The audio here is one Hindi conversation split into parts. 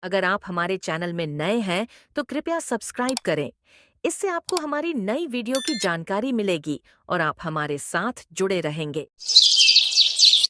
अगर आप हमारे चैनल में नए हैं तो कृपया सब्सक्राइब करें। इससे आपको हमारी नई वीडियो की जानकारी मिलेगी और आप हमारे साथ जुड़े रहेंगे।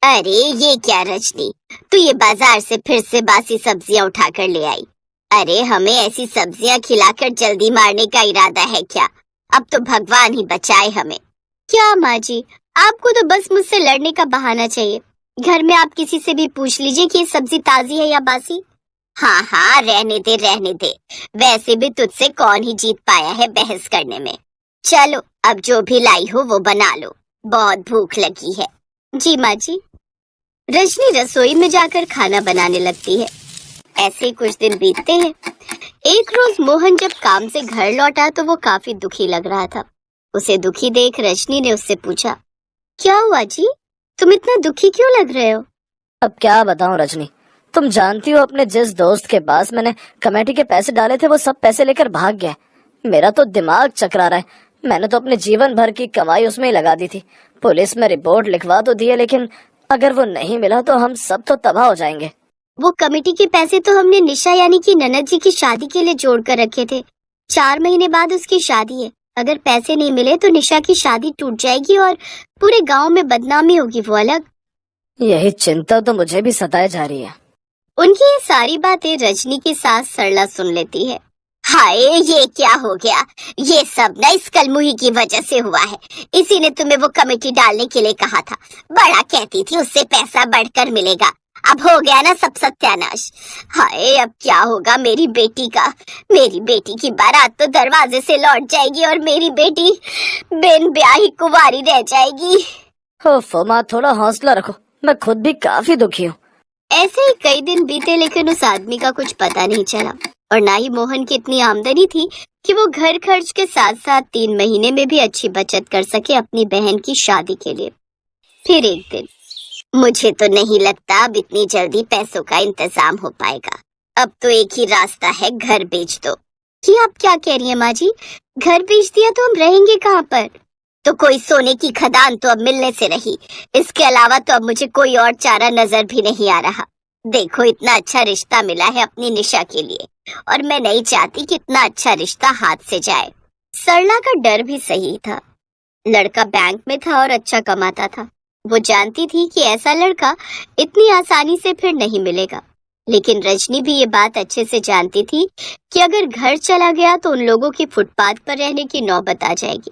अरे ये क्या रजनी, तू ये बाजार से फिर से बासी सब्जियां उठाकर ले आई। अरे हमें ऐसी सब्जियां खिलाकर जल्दी मारने का इरादा है क्या? अब तो भगवान ही बचाए हमें। क्या माँ जी, आपको तो बस मुझसे लड़ने का बहाना चाहिए। घर में आप किसी से भी पूछ लीजिए कि ये सब्जी ताजी है या बासी। हाँ हाँ, रहने दे रहने दे। वैसे भी तुझसे कौन ही जीत पाया है बहस करने में। चलो अब जो भी लाई हो वो बना लो, बहुत भूख लगी है। जी माँ जी। रजनी रसोई में जाकर खाना बनाने लगती है। ऐसे ही कुछ दिन बीतते हैं। एक रोज मोहन जब काम से घर लौटा तो वो काफी दुखी लग रहा था। उसे दुखी देख रजनी ने उससे पूछा, क्या हुआ जी, तुम इतना दुखी क्यों लग रहे हो? अब क्या बताऊं रजनी, तुम जानती हो अपने जिस दोस्त के पास मैंने कमेटी के पैसे डाले थे वो सब पैसे लेकर भाग गया। मेरा तो दिमाग चकरा रहा है। मैंने तो अपने जीवन भर की कमाई उसमें ही लगा दी थी। पुलिस में रिपोर्ट लिखवा तो दी है, लेकिन अगर वो नहीं मिला तो हम सब तो तबाह हो जाएंगे। वो कमेटी के पैसे तो हमने निशा यानी कि ननद जी की शादी के लिए जोड़ कर रखे थे। 4 महीने बाद उसकी शादी है। अगर पैसे नहीं मिले तो निशा की शादी टूट जाएगी और पूरे गांव में बदनामी होगी, वो अलग। यही चिंता तो मुझे भी सताए जा रही है। उनकी ये सारी बातें रजनी की सास सरला सुन लेती है। हाय, ये क्या हो गया? ये सब ना इस कलमुही की वजह से हुआ है। इसी ने तुम्हें वो कमेटी डालने के लिए कहा था। बड़ा कहती थी उससे पैसा बढ़कर मिलेगा। अब हो गया ना सब सत्यानाश। हाय, अब क्या होगा मेरी बेटी का? मेरी बेटी की बारात तो दरवाजे से लौट जाएगी और मेरी बेटी बिन ब्याही कुंवारी रह जाएगी। हो माँ, थोड़ा हौसला रखो, मैं खुद भी काफी दुखी हूँ। ऐसे ही कई दिन बीते, लेकिन उस आदमी का कुछ पता नहीं चला और ना ही मोहन की इतनी आमदनी थी कि वो घर खर्च के साथ साथ 3 महीने में भी अच्छी बचत कर सके अपनी बहन की शादी के लिए। फिर एक दिन, मुझे तो नहीं लगता अब इतनी जल्दी पैसों का इंतजाम हो पाएगा। अब तो एक ही रास्ता है, घर बेच दो। कि आप क्या कह रही हैं माँ जी? घर बेच दिया तो हम रहेंगे कहाँ पर? तो कोई सोने की खदान तो अब मिलने से रही। इसके अलावा तो अब मुझे कोई और चारा नजर भी नहीं आ रहा। देखो, इतना अच्छा रिश्ता मिला है अपनी निशा के लिए और मैं नहीं चाहती कि इतना अच्छा रिश्ता हाथ से जाए। सरला का डर भी सही था। लड़का बैंक में था और अच्छा कमाता था। वो जानती थी कि ऐसा लड़का इतनी आसानी से फिर नहीं मिलेगा। लेकिन रजनी भी ये बात अच्छे से जानती थी कि अगर घर चला गया तो उन लोगों की फुटपाथ पर रहने की नौबत आ जाएगी।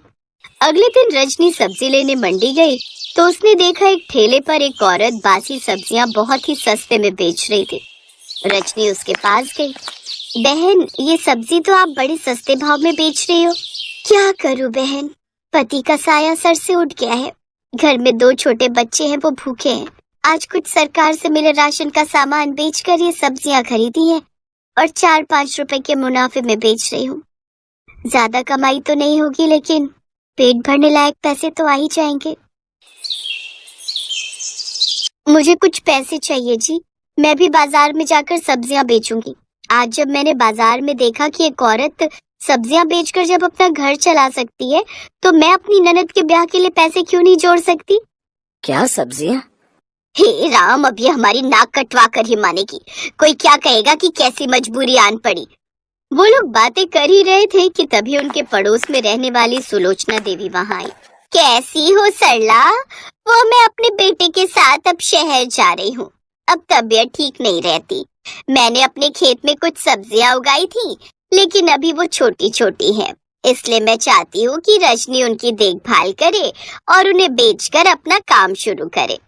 अगले दिन रजनी सब्जी लेने मंडी गई तो उसने देखा एक ठेले पर एक औरत बासी सब्जियां बहुत ही सस्ते में बेच रही थी। रजनी उसके पास गई। बहन, ये सब्जी तो आप बड़े सस्ते भाव में बेच रही हो। क्या करूं बहन, पति का साया सर से उठ गया है। घर में 2 छोटे बच्चे हैं, वो भूखे हैं। आज कुछ सरकार से मिले राशन का सामान बेचकर ये सब्जियां खरीदी हैं और 4-5 रुपए के मुनाफे में बेच रही हूँ। ज्यादा कमाई तो नहीं होगी, लेकिन पेट भरने लायक पैसे तो आ ही जाएंगे। मुझे कुछ पैसे चाहिए जी, मैं भी बाजार में जाकर सब्जियां बेचूंगी। आज जब मैंने बाजार में देखा कि एक औरत सब्जियां बेचकर जब अपना घर चला सकती है, तो मैं अपनी ननद के ब्याह के लिए पैसे क्यों नहीं जोड़ सकती? क्या सब्जियां? हे राम, अब ये हमारी नाक कटवा कर ही मानेगी। कोई क्या कहेगा कि कैसी मजबूरी आन पड़ी। वो लोग बातें कर ही रहे थे कि तभी उनके पड़ोस में रहने वाली सुलोचना देवी वहां आई। कैसी हो सरला? वो मैं अपने बेटे के साथ अब शहर जा रही हूँ। अब तबीयत ठीक नहीं रहती। मैंने अपने खेत में कुछ सब्जियां उगाई थी, लेकिन अभी वो छोटी छोटी हैं। इसलिए मैं चाहती हूँ कि रजनी उनकी देखभाल करे और उन्हें बेचकर अपना काम शुरू करे।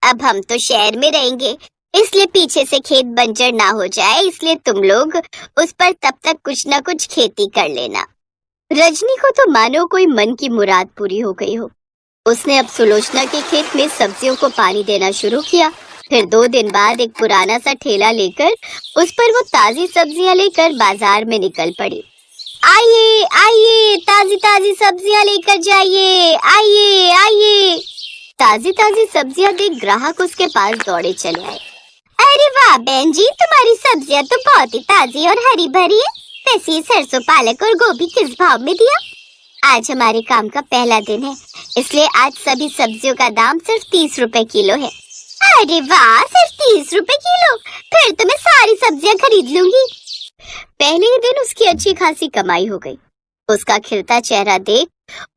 अब हम तो शहर में रहेंगे, इसलिए पीछे से खेत बंजर ना हो जाए, इसलिए तुम लोग उस पर तब तक कुछ न कुछ खेती कर लेना। रजनी को तो मानो कोई मन की मुराद पूरी हो गई हो। उसने अब सुलोचना के खेत में सब्जियों को पानी देना शुरू किया। फिर 2 दिन बाद एक पुराना सा ठेला लेकर उस पर वो ताजी सब्जियां लेकर बाजार में निकल पड़ी। आइए आइए, ताजी ताजी सब्जियां लेकर जाइए, आइए आइए। ताजी ताजी सब्जियां देख ग्राहक उसके पास दौड़े चले आए। अरे वाह बहन जी, तुम्हारी सब्जियां तो बहुत ही ताजी और हरी भरी है। वैसे सरसों, पालक और गोभी किस भाव में दिया? आज हमारे काम का पहला दिन है, इसलिए आज सभी सब्जियों का दाम सिर्फ 30 रुपए किलो है। अरे वाह, सिर्फ 30 रुपए किलो। फिर तो मैं सारी सब्जियां खरीद लूंगी। पहले ही दिन उसकी अच्छी खासी कमाई हो गई। उसका खिलता चेहरा देख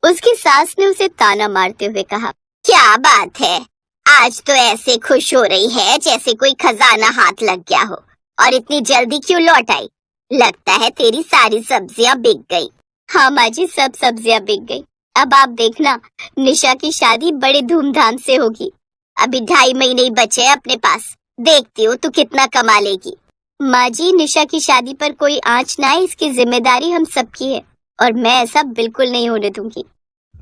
उसकी सास ने उसे ताना मारते हुए कहा, क्या बात है, आज तो ऐसे खुश हो रही है जैसे कोई खजाना हाथ लग गया हो। और इतनी जल्दी क्यों लौट आई? लगता है तेरी सारी सब्जियां बिक गई। हाँ माँ जी, सब सब्जियां बिक गई। अब आप देखना, निशा की शादी बड़े धूमधाम से होगी। अभी 2.5 महीने ही बचे हैं अपने पास। देखती हूँ तू कितना कमा लेगी। माँ जी, निशा की शादी पर कोई आंच ना आए, इसकी जिम्मेदारी हम सबकी है और मैं ऐसा बिल्कुल नहीं होने दूंगी।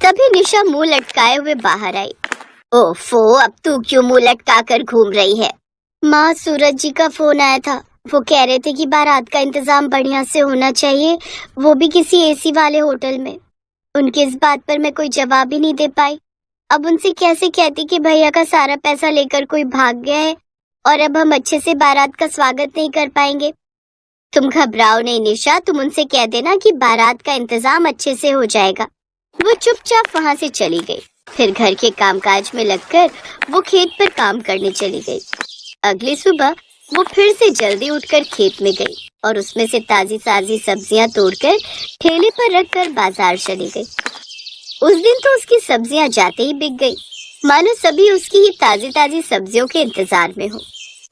तभी निशा मुंह लटकाए हुए बाहर आई। ओफो, अब तू क्यों मुंह लटका कर घूम रही है? माँ, सूरज जी का फोन आया था। वो कह रहे थे कि बारात का इंतजाम बढ़िया से होना चाहिए, वो भी किसी एसी वाले होटल में। उनकी इस बात पर मैं कोई जवाब ही नहीं दे पाई। अब उनसे कैसे कहती कि भैया का सारा पैसा लेकर कोई भाग गया है और अब हम अच्छे से बारात का स्वागत नहीं कर पाएंगे। तुम घबराओ नहीं निशा, तुम उनसे कह देना कि बारात का इंतजाम अच्छे से हो जाएगा। वो चुपचाप वहाँ से चली गई। फिर घर के कामकाज में लगकर वो खेत पर काम करने चली गई। अगली सुबह वो फिर से जल्दी उठकर खेत में गई और उसमें से ताजी ताजी सब्जियां तोड़कर ठेले पर रखकर बाजार चली गई। उस दिन तो उसकी सब्जियां जाते ही बिक गई, मानो सभी उसकी ही ताजी ताजी सब्जियों के इंतजार में हो।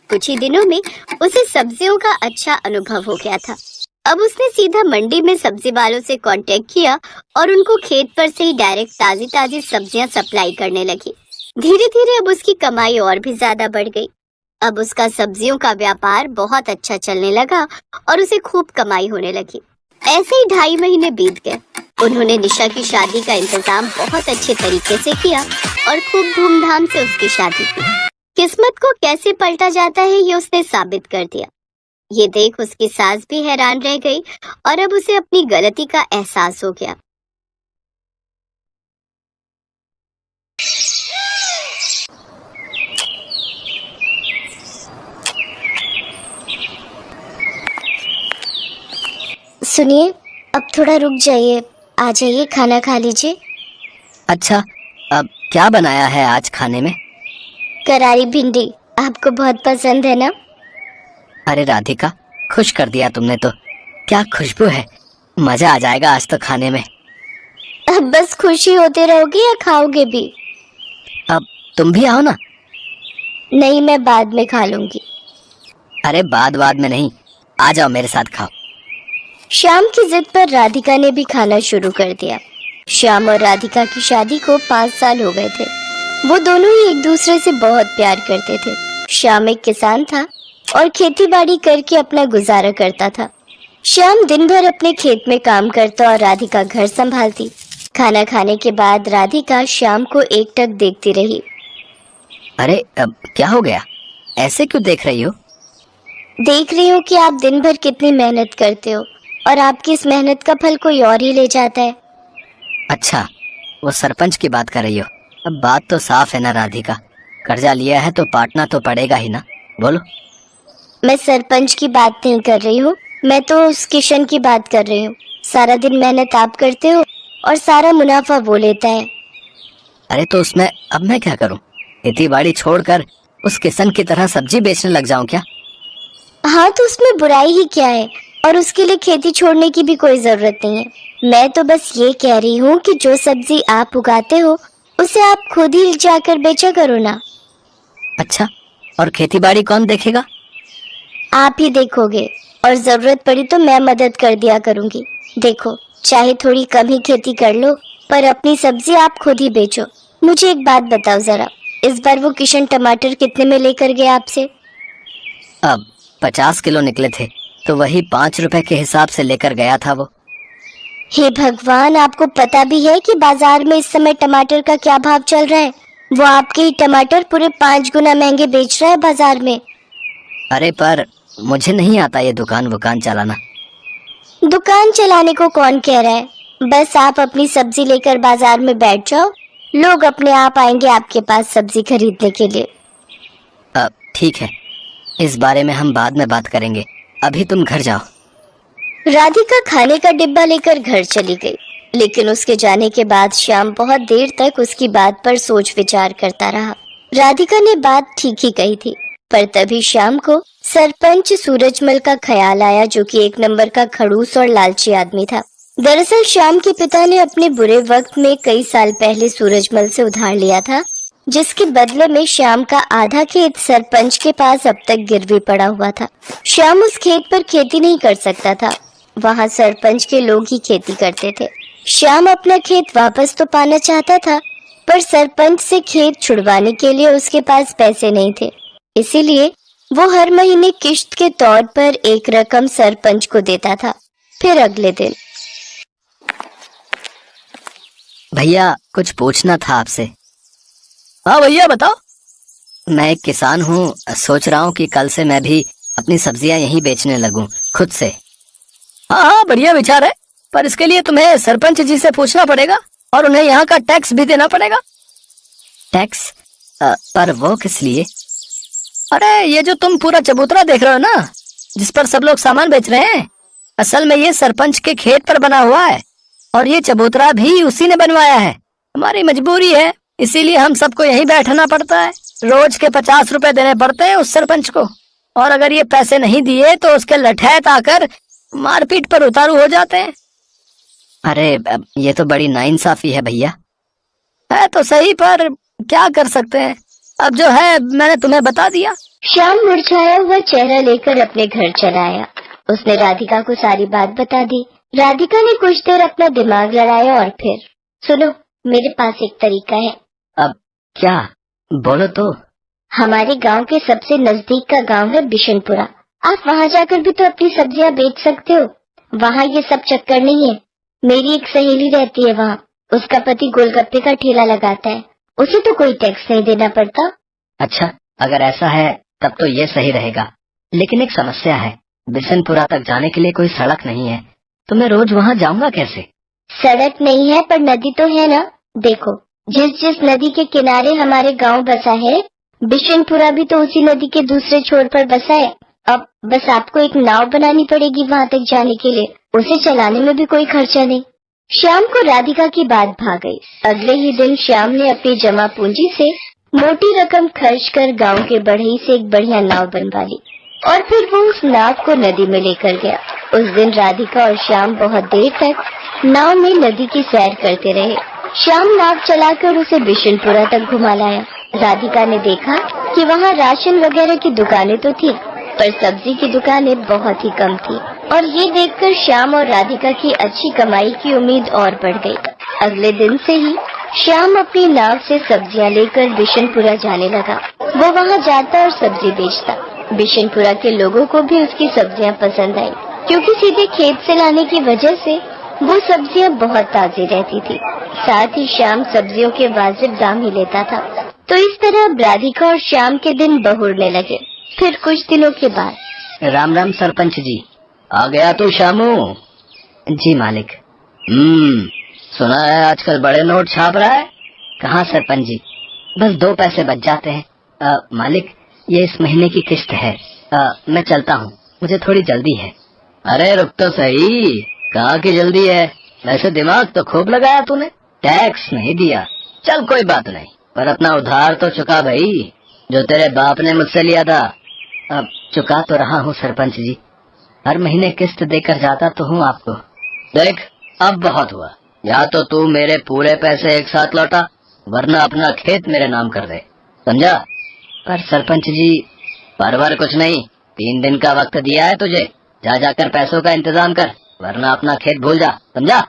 कुछ ही दिनों में उसे सब्जियों का अच्छा अनुभव हो गया था। अब उसने सीधा मंडी में सब्जी वालों से कांटेक्ट किया और उनको खेत पर से ही डायरेक्ट ताजी ताजी सब्जियां सप्लाई करने लगी। धीरे धीरे अब उसकी कमाई और भी ज्यादा बढ़ गई। अब उसका सब्जियों का व्यापार बहुत अच्छा चलने लगा और उसे खूब कमाई होने लगी। ऐसे ही 2.5 महीने बीत गए। उन्होंने निशा की शादी का इंतजाम बहुत अच्छे तरीके से किया और खूब धूमधाम से उसकी शादी की। किस्मत को कैसे पलटा जाता है ये उसने साबित कर दिया। ये देख उसकी सास भी हैरान रह गई और अब उसे अपनी गलती का एहसास हो गया। सुनिए, अब थोड़ा रुक जाइए, आ जाइए, खाना खा लीजिए। अच्छा, अब क्या बनाया है आज खाने में? करारी भिंडी, आपको बहुत पसंद है ना? अरे राधिका, खुश कर दिया तुमने तो। क्या खुशबू है, मजा आ जाएगा आज तो खाने में। अब बस खुशी होते रहोगे या खाओगे भी? अब तुम भी आओ ना। नहीं, मैं बाद में खा लूंगी। अरे बाद में नहीं, आ जाओ मेरे साथ खाओ। श्याम की जिद पर राधिका ने भी खाना शुरू कर दिया। श्याम और राधिका की शादी को 5 साल हो गए थे। वो दोनों ही एक दूसरे से बहुत प्यार करते थे। श्याम एक किसान था और खेती बाड़ी करके अपना गुजारा करता था। श्याम दिन भर अपने खेत में काम करता और राधिका घर संभालती। खाना खाने के बाद राधिका श्याम को एकटक देखती रही। अरे अब क्या हो गया, ऐसे क्यों देख रही हो? देख रही हूँ कि आप दिन भर कितनी मेहनत करते हो और आपकी इस मेहनत का फल कोई और ही ले जाता है। अच्छा, वो सरपंच की बात कर रही हो? अब बात तो साफ है ना राधिका, कर्जा लिया है तो पाटना तो पड़ेगा ही ना। बोलो। मैं सरपंच की बात नहीं कर रही हूँ, मैं तो उस किशन की बात कर रही हूँ। सारा दिन मेहनत आप करते हो और सारा मुनाफा वो लेता है। अरे तो उसमें अब मैं क्या करूँ? खेती बाड़ी छोड़कर उस किशन की तरह सब्जी बेचने लग जाऊं क्या? हाँ, तो उसमें बुराई ही क्या है, और उसके लिए खेती छोड़ने की भी कोई जरूरत नहीं है। मैं तो बस ये कह रही हूँ कि जो सब्जी आप उगाते हो उसे आप खुद ही जाकर बेचा करो ना। अच्छा, और खेती बाड़ी कौन देखेगा? आप ही देखोगे, और जरूरत पड़ी तो मैं मदद कर दिया करूँगी। देखो, चाहे थोड़ी कम ही खेती कर लो, पर अपनी सब्जी आप खुद ही बेचो। मुझे एक बात बताओ जरा, इस बार वो किशन टमाटर कितने में लेकर गया आपसे? अब 50 किलो निकले थे, तो वही 5 रुपए के हिसाब से लेकर गया था वो। हे भगवान, आपको पता भी है कि बाजार में इस समय टमाटर का क्या भाव चल रहा है? वो आपके ही टमाटर पूरे 5 गुना महंगे बेच रहा है बाजार में। अरे पर मुझे नहीं आता ये दुकान चलाना। दुकान चलाने को कौन कह रहा है? बस आप अपनी सब्जी लेकर बाजार में बैठ जाओ, लोग अपने आप आएंगे आपके पास सब्जी खरीदने के लिए। अब ठीक है, इस बारे में हम बाद में बात करेंगे, अभी तुम घर जाओ। राधिका खाने का डिब्बा लेकर घर चली गई, लेकिन उसके जाने के बाद श्याम बहुत देर तक उसकी बात पर सोच विचार करता रहा। राधिका ने बात ठीक ही कही थी, पर तभी शाम को सरपंच सूरजमल का ख्याल आया, जो कि एक नंबर का खड़ूस और लालची आदमी था। दरअसल श्याम के पिता ने अपने बुरे वक्त में कई साल पहले सूरजमल से उधार लिया था, जिसके बदले में श्याम का आधा खेत सरपंच के पास अब तक गिरवी पड़ा हुआ था। श्याम उस खेत पर खेती नहीं कर सकता था, वहाँ सरपंच के लोग ही खेती करते थे। श्याम अपना खेत वापस तो पाना चाहता था, पर सरपंच से खेत छुड़वाने के लिए उसके पास पैसे नहीं थे। इसीलिए वो हर महीने किश्त के तौर पर एक रकम सरपंच को देता था। फिर अगले दिन, भैया कुछ पूछना था आपसे। हाँ भैया बताओ। मैं एक किसान हूँ, सोच रहा हूँ कि कल से मैं भी अपनी सब्जियां यहीं बेचने लगूं खुद से। हाँ हाँ बढ़िया विचार है, पर इसके लिए तुम्हें सरपंच जी से पूछना पड़ेगा और उन्हें यहाँ का टैक्स भी देना पड़ेगा। टैक्स? पर वो किस लिए? अरे ये जो तुम पूरा चबूतरा देख रहे हो ना, जिस पर सब लोग सामान बेच रहे हैं, असल में ये सरपंच के खेत पर बना हुआ है और ये चबूतरा भी उसी ने बनवाया है। हमारी मजबूरी है, इसीलिए हम सबको यहीं बैठना पड़ता है। रोज के 50 रुपए देने पड़ते हैं उस सरपंच को, और अगर ये पैसे नहीं दिए तो उसके लठैत आकर मारपीट पर उतारू हो जाते हैं। अरे ये तो बड़ी नाइंसाफी है भैया। है तो सही, पर क्या कर सकते हैं, अब जो है मैंने तुम्हें बता दिया। श्याम मुरझाया हुआ चेहरा लेकर अपने घर चला आया। उसने राधिका को सारी बात बता दी। राधिका ने कुछ देर अपना दिमाग लड़ाया और फिर, सुनो, मेरे पास एक तरीका है। अब क्या? बोलो तो। हमारे गांव के सबसे नजदीक का गांव है बिशनपुरा। आप वहां जाकर भी तो अपनी सब्जियां बेच सकते हो। वहां ये सब चक्कर नहीं है। मेरी एक सहेली रहती है वहाँ, उसका पति गोलगप्पे का ठेला लगाता है, उसे तो कोई टैक्स नहीं देना पड़ता। अच्छा, अगर ऐसा है तब तो ये सही रहेगा, लेकिन एक समस्या है, बिशनपुरा तक जाने के लिए कोई सड़क नहीं है, तो मैं रोज वहाँ जाऊंगा कैसे? सड़क नहीं है पर नदी तो है ना। देखो, जिस नदी के किनारे हमारे गांव बसा है, बिशनपुरा भी तो उसी नदी के दूसरे छोर पर बसा है। अब बस आपको एक नाव बनानी पड़ेगी वहां तक जाने के लिए, उसे चलाने में भी कोई खर्चा नहीं। श्याम को राधिका की बात भा गई। अगले ही दिन श्याम ने अपनी जमा पूंजी से मोटी रकम खर्च कर गांव के बढ़ई से एक बढ़िया नाव बनवा ली और फिर वो उस नाव को नदी में लेकर गया। उस दिन राधिका और श्याम बहुत देर तक नाव में नदी की सैर करते रहे। श्याम नाव चलाकर उसे बिशनपुरा तक घुमा लाया। राधिका ने देखा कि वहाँ राशन वगैरह की दुकानें तो थी, पर सब्जी की दुकानें बहुत ही कम थी, और ये देखकर श्याम और राधिका की अच्छी कमाई की उम्मीद और बढ़ गई। अगले दिन से ही श्याम अपनी नाव से सब्जियां लेकर बिशनपुरा जाने लगा। वो वहाँ जाता और सब्जी बेचता। बिशनपुरा के लोगों को भी उसकी सब्जियां पसंद आई, क्योंकि सीधे खेत से लाने की वजह से वो सब्जियां बहुत ताजी रहती थी। साथ ही श्याम सब्जियों के वाजिब दाम ही लेता था। तो इस तरह राधिका और श्याम के दिन बहुरने लगे। फिर कुछ दिनों के बाद, राम राम सरपंच जी। आ गया तू श्यामू? जी मालिक। सुना है आजकल बड़े नोट छाप रहा है। कहाँ सरपंच जी, बस 2 पैसे बच जाते हैं। मालिक, ये इस महीने की किस्त है। मैं चलता हूँ, मुझे थोड़ी जल्दी है। अरे रुक तो सही, कहाँ की जल्दी है? वैसे दिमाग तो खूब लगाया तूने, टैक्स नहीं दिया। चल कोई बात नहीं, पर अपना उधार तो चुका भाई, जो तेरे बाप ने मुझसे लिया था। अब चुका तो रहा हूँ सरपंच जी, हर महीने किस्त देकर जाता तो हूँ आपको। देख, अब बहुत हुआ, या तो तू मेरे पूरे पैसे एक साथ लौटा, वरना अपना खेत मेरे नाम कर दे, समझा? पर सरपंच जी, परवर कुछ नहीं, 3 दिन का वक्त दिया है तुझे, जा जाकर पैसों का इंतजाम कर, वरना अपना खेत भूल जा, समझा?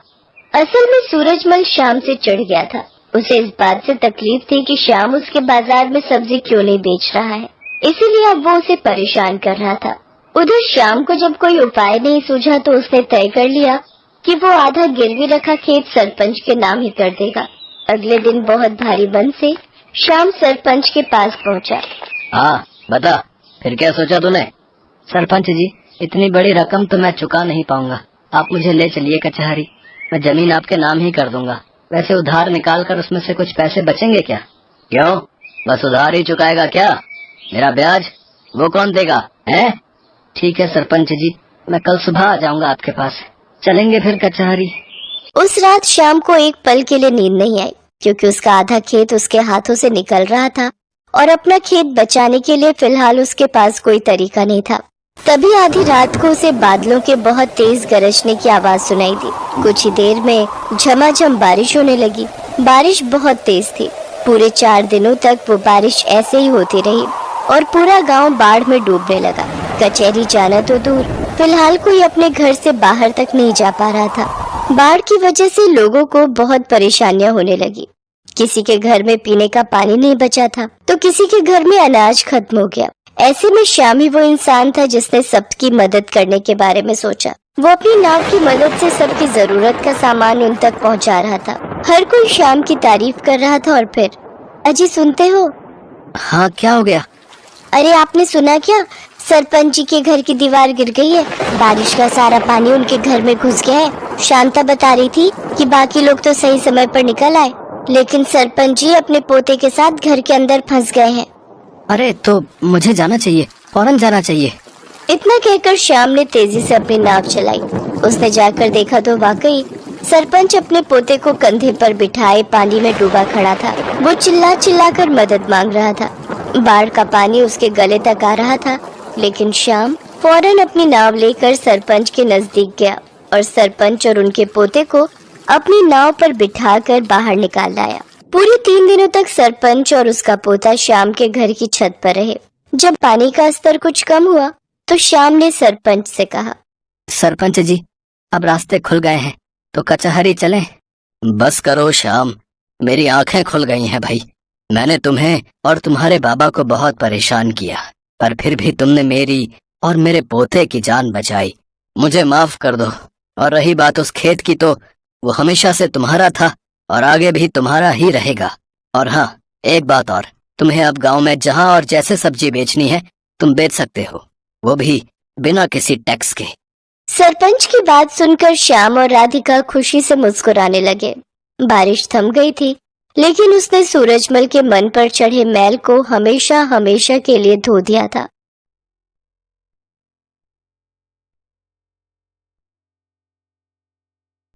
असल में सूरजमल श्याम से चिढ़ गया था। उसे इस बात से तकलीफ थी कि श्याम उसके बाजार में सब्जी क्यों नहीं बेच रहा है, इसीलिए अब वो उसे परेशान कर रहा था। उधर श्याम को जब कोई उपाय नहीं सूझा तो उसने तय कर लिया कि वो आधा गिरवी रखा खेत सरपंच के नाम ही कर देगा। अगले दिन बहुत भारी मन से श्याम सरपंच के पास पहुंचा। हाँ बता, फिर क्या सोचा तूने? सरपंच जी, इतनी बड़ी रकम तो मैं चुका नहीं पाऊंगा, आप मुझे ले चलिए कचहरी, मैं जमीन आपके नाम ही कर दूंगा। वैसे उधार निकाल कर उसमें से कुछ पैसे बचेंगे क्या? क्यों, बस उधार ही चुकाएगा क्या? मेरा ब्याज वो कौन देगा है? ठीक है सरपंच जी, मैं कल सुबह आ जाऊंगा आपके पास, चलेंगे फिर कचहरी। उस रात श्याम को एक पल के लिए नींद नहीं आई, क्योंकि उसका आधा खेत उसके हाथों से निकल रहा था और अपना खेत बचाने के लिए फिलहाल उसके पास कोई तरीका नहीं था। तभी आधी रात को उसे बादलों के बहुत तेज गरजने की आवाज सुनाई दी। कुछ ही देर में झमाझम बारिश होने लगी। बारिश बहुत तेज थी। पूरे 4 दिनों तक वो बारिश ऐसे ही होती रही और पूरा गांव बाढ़ में डूबने लगा। कचहरी जाना तो दूर, फिलहाल कोई अपने घर से बाहर तक नहीं जा पा रहा था। बाढ़ की वजह से लोगों को बहुत परेशानियां होने लगी। किसी के घर में पीने का पानी नहीं बचा था तो किसी के घर में अनाज खत्म हो गया। ऐसे में श्याम ही वो इंसान था जिसने सबकी मदद करने के बारे में सोचा। वो अपनी नाव की मदद से सबकी जरूरत का सामान उन तक पहुंचा रहा था। हर कोई श्याम की तारीफ कर रहा था। और फिर अजी सुनते हो? हाँ, क्या हो गया? अरे आपने सुना क्या? सरपंच जी के घर की दीवार गिर गई है। बारिश का सारा पानी उनके घर में घुस गया है। शांता बता रही थी कि बाकी लोग तो सही समय पर निकल आए, लेकिन सरपंच जी अपने पोते के साथ घर के अंदर फंस गए हैं। अरे तो मुझे जाना चाहिए, फौरन जाना चाहिए। इतना कहकर श्याम ने तेजी से अपनी नाव चलाई। उसने जाकर देखा तो वाकई सरपंच अपने पोते को कंधे पर बिठाए पानी में डूबा खड़ा था। वो चिल्ला चिल्ला कर मदद मांग रहा था। बाढ़ का पानी उसके गले तक आ रहा था, लेकिन श्याम फौरन अपनी नाव लेकर सरपंच के नजदीक गया और सरपंच और उनके पोते को अपनी नाव पर बिठाकर बाहर निकाल लाया। पूरे 3 दिनों तक सरपंच और उसका पोता श्याम के घर की छत पर रहे। जब पानी का स्तर कुछ कम हुआ तो श्याम ने सरपंच से कहा, सरपंच जी, अब रास्ते खुल गए हैं तो कचहरी चलें। बस करो श्याम, मेरी आंखें खुल गई हैं भाई। मैंने तुम्हें और तुम्हारे बाबा को बहुत परेशान किया, पर फिर भी तुमने मेरी और मेरे पोते की जान बचाई। मुझे माफ कर दो। और रही बात उस खेत की, तो वो हमेशा से तुम्हारा था और आगे भी तुम्हारा ही रहेगा। और हाँ, एक बात और, तुम्हें अब गांव में जहां और जैसे सब्जी बेचनी है तुम बेच सकते हो, वो भी बिना किसी टैक्स के। सरपंच की बात सुनकर श्याम और राधिका खुशी से मुस्कुराने लगे। बारिश थम गई थी, लेकिन उसने सूरजमल के मन पर चढ़े मैल को हमेशा हमेशा के लिए धो दिया था।